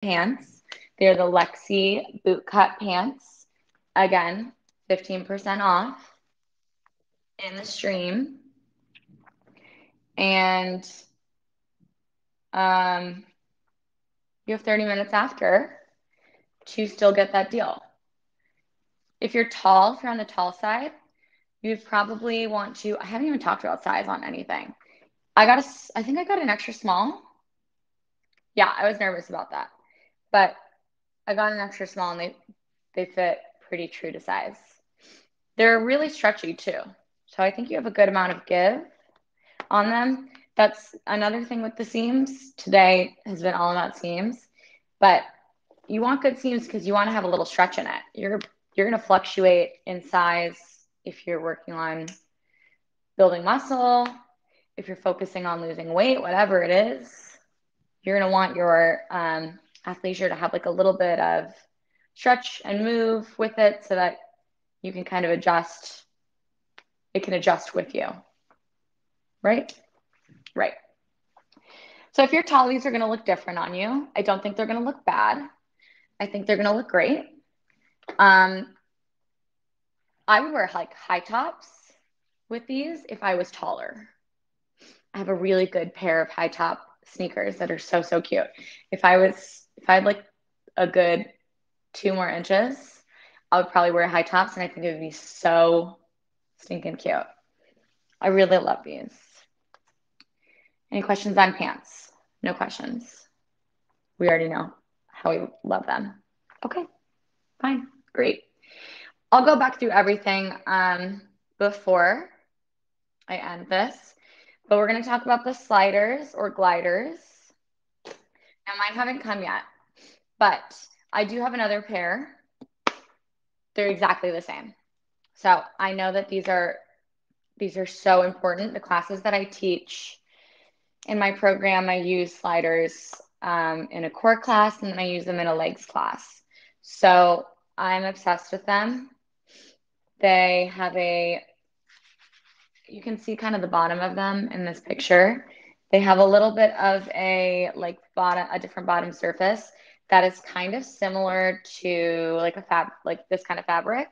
pants. They're the Lexi boot cut pants. Again, 15% off in the stream. And you have 30 minutes after to still get that deal. If you're tall, if you're on the tall side, you'd probably want to, I haven't even talked about size on anything. I think I got an extra small. Yeah, I was nervous about that. But I got an extra small and they fit pretty true to size. They're really stretchy too. So I think you have a good amount of give on them. That's another thing with the seams. Today has been all about seams. But you want good seams because you want to have a little stretch in it. You're going to fluctuate in size if you're working on building muscle, if you're focusing on losing weight, whatever it is. You're going to want your athleisure to have like a little bit of stretch and move with it so that you can kind of adjust. It can adjust with you. Right? Right. So if you're tall, these are going to look different on you. I don't think they're going to look bad. I think they're going to look great. I would wear like high tops with these if I was taller. I have a really good pair of high top sneakers that are so, so cute. If I had like a good 2 more inches, I would probably wear high tops and I think it would be so stinking cute. I really love these. Any questions on pants? No questions. We already know how we love them. Okay, fine, great. I'll go back through everything before I end this, but we're going to talk about the sliders or gliders. Now, mine haven't come yet, but I do have another pair. They're exactly the same. So I know that these are so important. The classes that I teach in my program, I use sliders in a core class, and then I use them in a legs class. So I'm obsessed with them. They have you can see kind of the bottom of them in this picture. They have a little bit of a different bottom surface that is kind of similar to like this kind of fabric.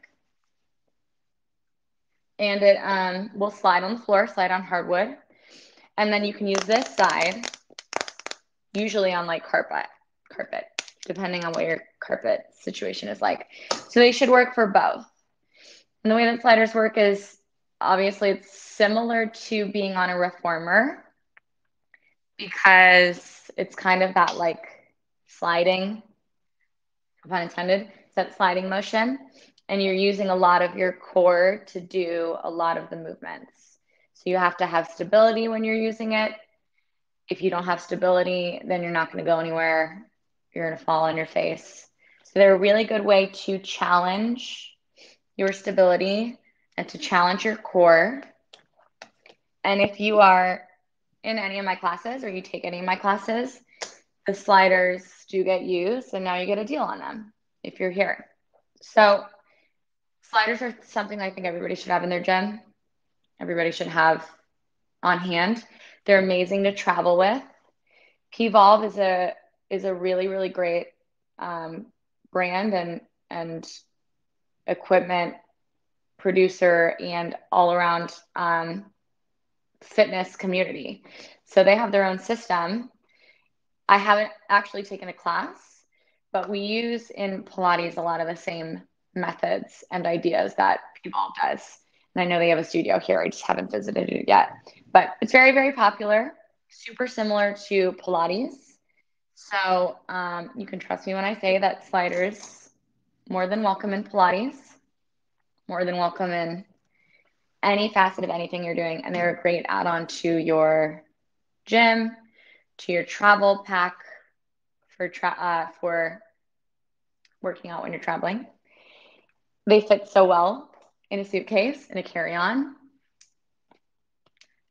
And it will slide on the floor, slide on hardwood. And then you can use this side, usually on like carpet, depending on what your carpet situation is like. So they should work for both. And the way that sliders work is obviously it's similar to being on a reformer because it's kind of that like sliding, pun intended, it's that sliding motion. And you're using a lot of your core to do a lot of the movements. So you have to have stability when you're using it. If you don't have stability, then you're not going to go anywhere. You're going to fall on your face. So they're a really good way to challenge your stability and to challenge your core. And if you are in any of my classes or you take any of my classes, the sliders do get used and now you get a deal on them if you're here. So sliders are something I think everybody should have in their gym. Everybody should have on hand. They're amazing to travel with. P-Volve is a really, really great brand and equipment producer and all around fitness community. So they have their own system. I haven't actually taken a class, but we use in Pilates a lot of the same methods and ideas that P-Volve does. And I know they have a studio here. I just haven't visited it yet. But it's very, very popular, super similar to Pilates. So you can trust me when I say that sliders, more than welcome in Pilates, more than welcome in any facet of anything you're doing. And they're a great add-on to your gym, to your travel pack for working out when you're traveling. They fit so well in a suitcase, in a carry-on.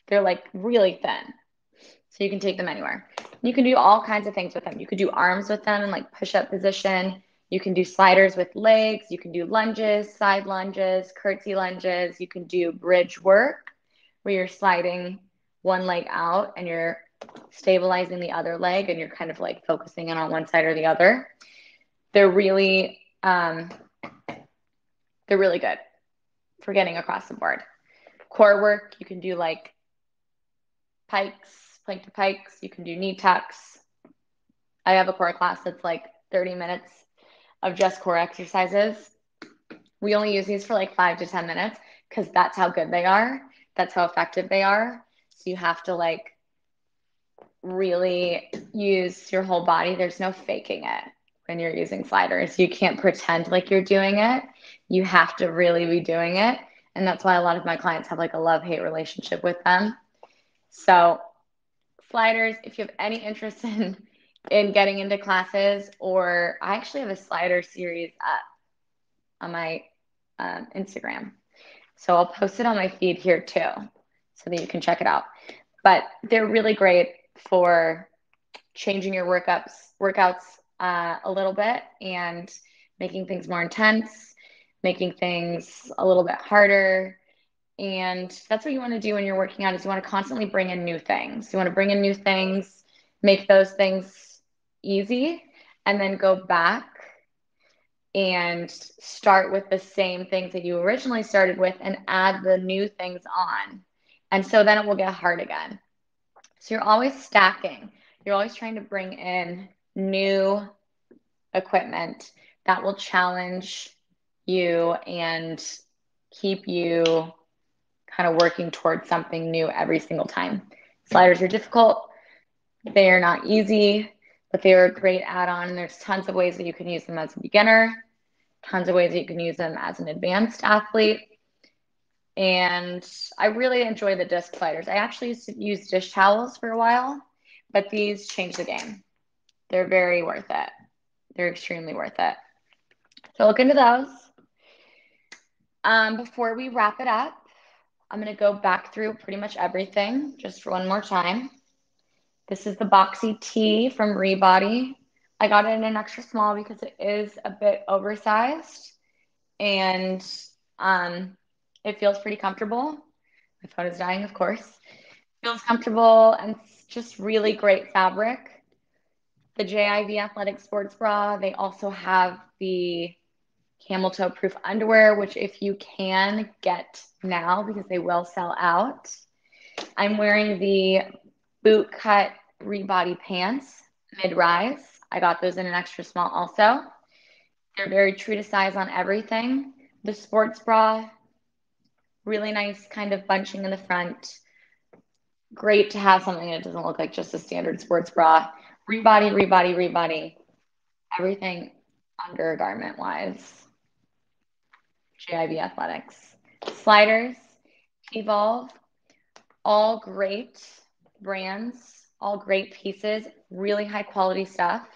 They're like really thin, so you can take them anywhere. You can do all kinds of things with them. You could do arms with them in like push-up position. You can do sliders with legs. You can do lunges, side lunges, curtsy lunges. You can do bridge work where you're sliding one leg out and you're stabilizing the other leg and you're kind of like focusing in on one side or the other. They're really good for getting across the board. Core work, you can do like pikes, plank to pikes. You can do knee tucks. I have a core class that's like 30 minutes of just core exercises. We only use these for like 5 to 10 minutes because that's how good they are. That's how effective they are. So you have to like really use your whole body. There's no faking it when you're using sliders. You can't pretend like you're doing it. You have to really be doing it. And that's why a lot of my clients have like a love-hate relationship with them. So sliders, if you have any interest in getting into classes, or I actually have a slider series up on my Instagram. So I'll post it on my feed here too, so that you can check it out. But they're really great for changing your workouts a little bit and making things more intense, making things a little bit harder. And that's what you want to do when you're working out, is you want to constantly bring in new things. You want to bring in new things, make those things easy, and then go back and start with the same things that you originally started with and add the new things on. And so then it will get hard again. So you're always stacking. You're always trying to bring in new equipment that will challenge you and keep you kind of working towards something new every single time. Sliders are difficult. They are not easy, but they are a great add-on. There's tons of ways that you can use them as a beginner, tons of ways that you can use them as an advanced athlete. And I really enjoy the disc sliders. I actually used to use dish towels for a while, but these change the game. They're very worth it. They're extremely worth it. So look into those. Before we wrap it up, I'm going to go back through pretty much everything just for one more time. This is the boxy tee from Rebody. I got it in an extra small because it is a bit oversized, and it feels pretty comfortable. My phone is dying, of course. It feels comfortable and it's just really great fabric. The JIV Athletic Sports Bra, they also have the camel toe proof underwear, which if you can get now because they will sell out. I'm wearing the boot cut rebody pants mid-rise. I got those in an extra small also. They're very true to size on everything. The sports bra, really nice kind of bunching in the front. Great to have something that doesn't look like just a standard sports bra. Rebody. Everything undergarment wise. JIV Athletics. Sliders, Evolve, all great brands, all great pieces, really high quality stuff.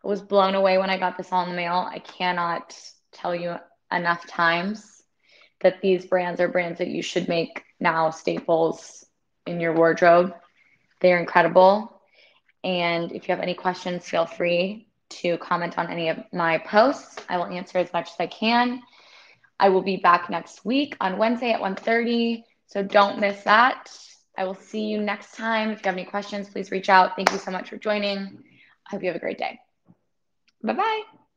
I was blown away when I got this all in the mail. I cannot tell you enough times that these brands are brands that you should make now staples in your wardrobe. They are incredible. And if you have any questions, feel free to comment on any of my posts. I will answer as much as I can. I will be back next week on Wednesday at 1:30, so don't miss that. I will see you next time. If you have any questions, please reach out. Thank you so much for joining. I hope you have a great day. Bye-bye.